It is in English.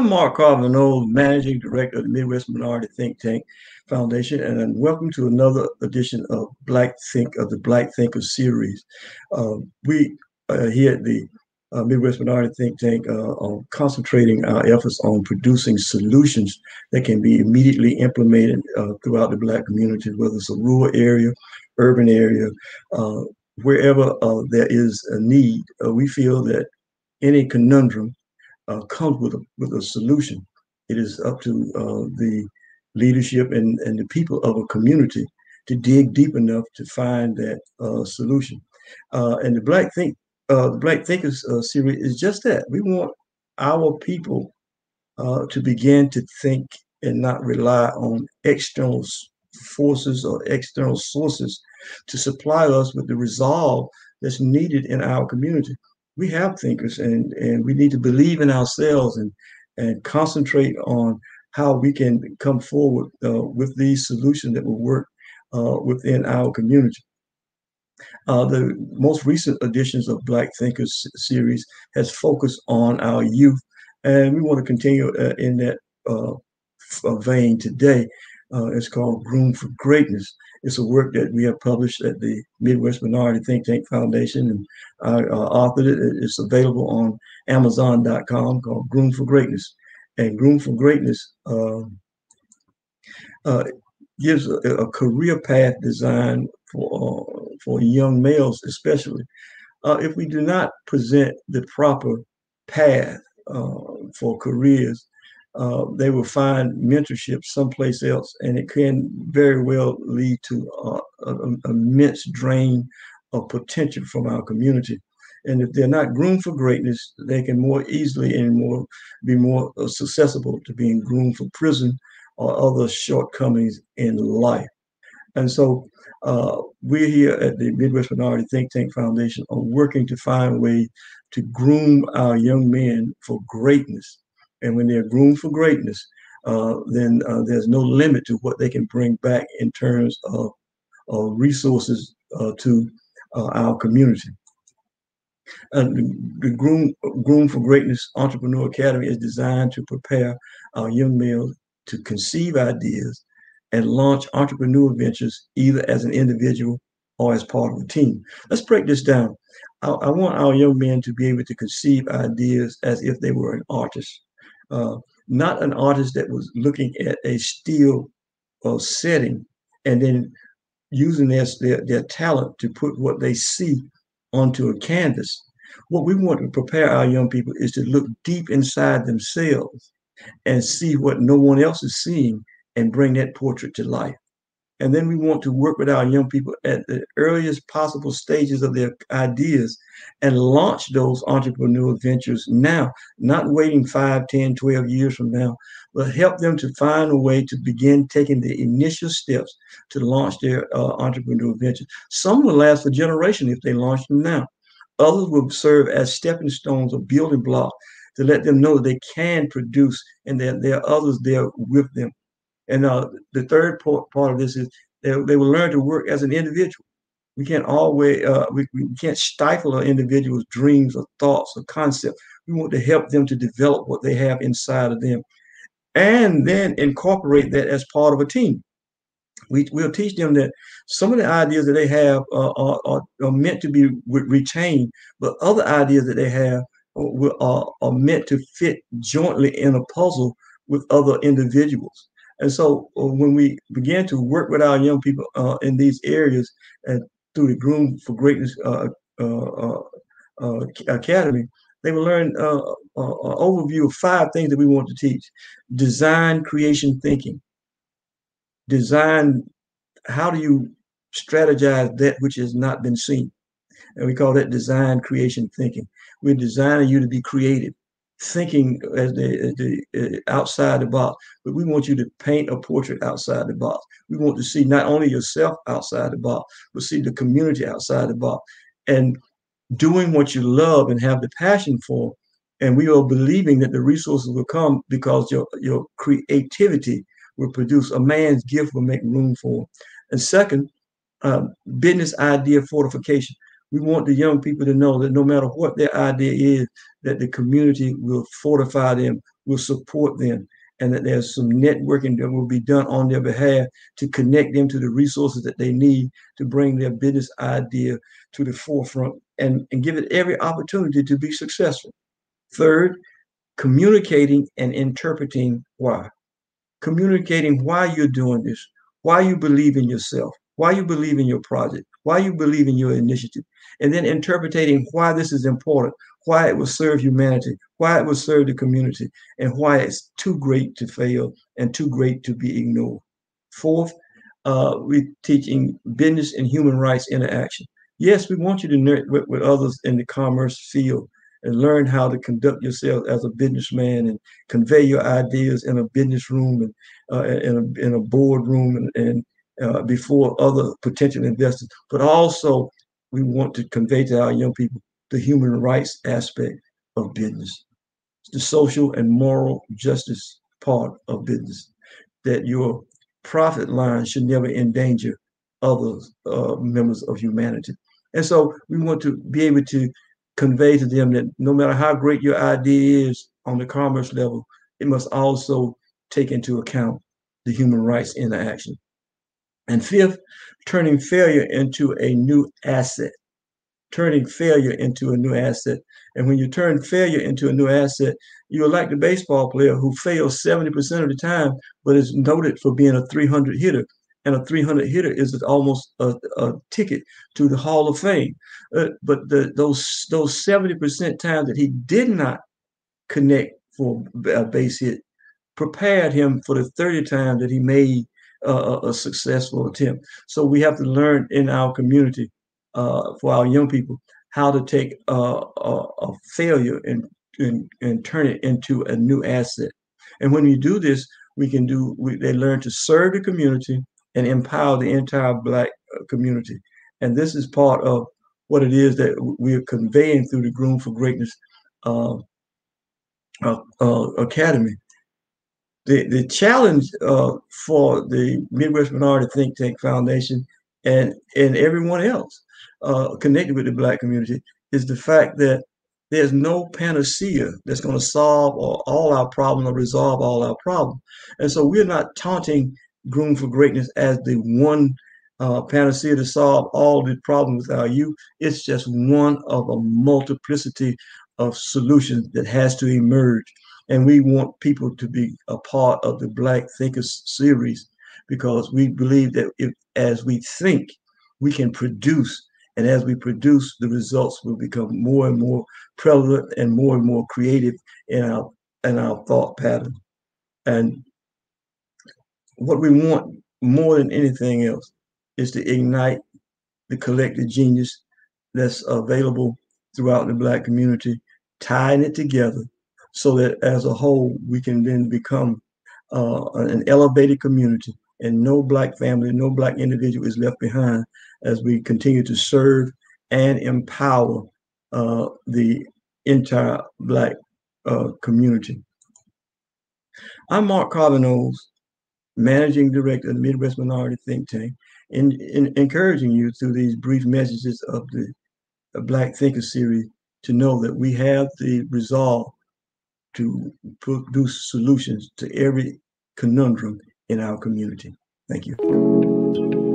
I'm Mark Carbonell, Managing Director of the Midwest Minority Think Tank Foundation, and welcome to another edition of the Black Thinkers series. We here at the Midwest Minority Think Tank are concentrating our efforts on producing solutions that can be immediately implemented throughout the Black community, whether it's a rural area, urban area, uh, wherever there is a need. We feel that any conundrum comes with a solution. It is up to the leadership and the people of a community to dig deep enough to find that solution. And the Black Thinkers series is just that. We want our people to begin to think and not rely on external forces or external sources to supply us with the resolve that's needed in our community. We have thinkers, and we need to believe in ourselves and concentrate on how we can come forward with these solutions that will work within our community. The most recent editions of Black Thinkers series has focused on our youth, and we want to continue in that uh, vein today. It's called Groomed for Greatness. It's a work that we have published at the Midwest Minority Think Tank Foundation, and I authored it. It's available on Amazon.com, called Groomed for Greatness. And Groomed for Greatness uh, gives a career path design for young males, especially. If we do not present the proper path uh, for careers, they will find mentorship someplace else, and it can very well lead to an immense drain of potential from our community. And if they're not groomed for greatness, they can more easily and more be more susceptible to being groomed for prison or other shortcomings in life. And so we're here at the Midwest Minority Think Tank Foundation are working to find ways to groom our young men for greatness. And when they're groomed for greatness, then there's no limit to what they can bring back in terms of resources to our community. The Groom for Greatness Entrepreneurial Academy is designed to prepare our young males to conceive ideas and launch entrepreneurial ventures either as an individual or as part of a team. Let's break this down. I want our young men to be able to conceive ideas as if they were an artist, uh, not an artist that was looking at a still setting and then using their talent to put what they see onto a canvas. What we want to prepare our young people is to look deep inside themselves and see what no one else is seeing and bring that portrait to life. And then we want to work with our young people at the earliest possible stages of their ideas and launch those entrepreneurial ventures now, not waiting 5, 10, 12 years from now, but help them to find a way to begin taking the initial steps to launch their entrepreneurial ventures. Some will last for generations if they launch them now. Others will serve as stepping stones or building blocks to let them know that they can produce and that there are others there with them. And the third part of this is they will learn to work as an individual. We can't always we can't stifle an individual's dreams or thoughts or concepts. We want to help them to develop what they have inside of them, and then incorporate that as part of a team. We'll teach them that some of the ideas that they have are meant to be retained, but other ideas that they have are meant to fit jointly in a puzzle with other individuals. And so when we begin to work with our young people in these areas and through the Groom for Greatness uh, Academy, they will learn an overview of 5 things that we want to teach. Design, creation, thinking. Design, how do you strategize that which has not been seen? And we call that design, creation, thinking. We're designing you to be creative. thinking as outside the box, but we want you to paint a portrait outside the box. We want to see not only yourself outside the box, but see the community outside the box, and doing what you love and have the passion for. And we are believing that the resources will come because your creativity will produce. A man's gift will make room for. And second, uh, business idea fortification. We want the young people to know that no matter what their idea is, that the community will fortify them, will support them, and that there's some networking that will be done on their behalf to connect them to the resources that they need to bring their business idea to the forefront and give it every opportunity to be successful. Third, communicating and interpreting why. Communicating why you're doing this, why you believe in yourself, why you believe in your project, why you believe in your initiative, and then interpreting why this is important, why it will serve humanity, why it will serve the community, and why it's too great to fail and too great to be ignored. Fourth, we're teaching business and human rights interaction. Yes, we want you to network with others in the commerce field and learn how to conduct yourself as a businessman and convey your ideas in a business room and in a boardroom and before other potential investors. But also, we want to convey to our young people the human rights aspect of business, the social and moral justice part of business, that your profit line should never endanger other members of humanity. And so we want to be able to convey to them that no matter how great your idea is on the commerce level, it must also take into account the human rights interaction. And fifth, turning failure into a new asset. Turning failure into a new asset. And when you turn failure into a new asset, you're like the baseball player who fails 70% of the time, but is noted for being a 300 hitter. And a 300 hitter is almost a ticket to the Hall of Fame. But those 70% times that he did not connect for a base hit prepared him for the 30 times that he made a successful attempt. So we have to learn in our community for our young people how to take a failure and turn it into a new asset. And when you do this, they learn to serve the community and empower the entire Black community. And this is part of what it is that we are conveying through the Groomed for Greatness uh, Academy. The challenge for the Midwest Minority Think Tank Foundation and everyone else connected with the Black community is the fact that there's no panacea that's going to solve all our problems or resolve all our problems. And so we're not taunting Groom for Greatness as the one panacea to solve all the problems with our youth. It's just one of a multiplicity of solutions that has to emerge. And we want people to be a part of the Black Thinkers series because we believe that as we think, we can produce. And as we produce, the results will become more and more prevalent and more creative in our thought pattern. And what we want more than anything else is to ignite the collective genius that's available throughout the Black community, tying it together so that as a whole, we can then become an elevated community and no Black family, no Black individual is left behind as we continue to serve and empower the entire Black community. I'm Mark Carbonose, Managing Director of the Midwest Minority Think Tank, in encouraging you through these brief messages of the Black Thinker series to know that we have the resolve to produce solutions to every conundrum in our community. Thank you.